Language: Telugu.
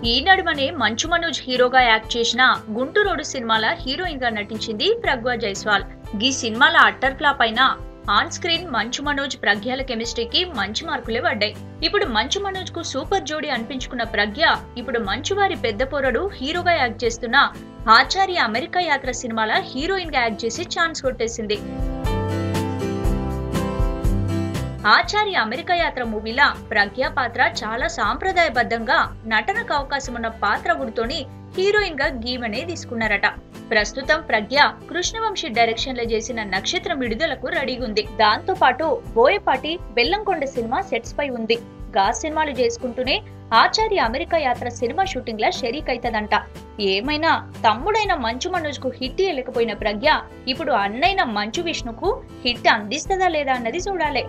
ఈ నడుమనే మంచు మనోజ్ హీరోగా యాక్ట్ చేసిన గుంటూరోడు సినిమాల హీరోయిన్ గా నటించింది ప్రగ్వా జైస్వాల్. ఈ సినిమాల అట్టర్ ఫ్లాప్ అయిన ఆన్ స్క్రీన్ మంచు మనోజ్ ప్రగ్యాల కెమిస్ట్రీకి మంచి మార్కులే పడ్డాయి. ఇప్పుడు మంచు మనోజ్ కు సూపర్ జోడీ అనిపించుకున్న ప్రగ్య ఇప్పుడు మంచు వారి పెద్ద పోరడు హీరోగా యాక్ట్ చేస్తున్న ఆచార్య అమెరికా యాత్ర సినిమాల హీరోయిన్ గా యాక్ట్ చేసి ఛాన్స్ కొట్టేసింది. ఆచార్య అమెరికా యాత్ర మూవీలా ప్రగ్య పాత్ర చాలా సాంప్రదాయబద్ధంగా నటనకు అవకాశం ఉన్న పాత్ర గుర్తోని హీరోయిన్ గా గీవనే తీసుకున్నారట. ప్రస్తుతం ప్రగ్య కృష్ణవంశీ డైరెక్షన్ లో చేసిన నక్షత్రం విడుదలకు రెడీగా ఉంది. దాంతో పాటు బోయపాటి బెల్లంకొండ సినిమా సెట్స్ పై ఉంది. గా సినిమాలు చేసుకుంటూనే ఆచార్య అమెరికా యాత్ర సినిమా షూటింగ్ లా షరీక్ అయితదంట. ఏమైనా తమ్ముడైన మంచు మనోజ్ కు హిట్ ఇవ్వలేకపోయిన ప్రగ్య ఇప్పుడు అన్నైన మంచు విష్ణుకు హిట్ అందిస్తదా లేదా అన్నది చూడాలి.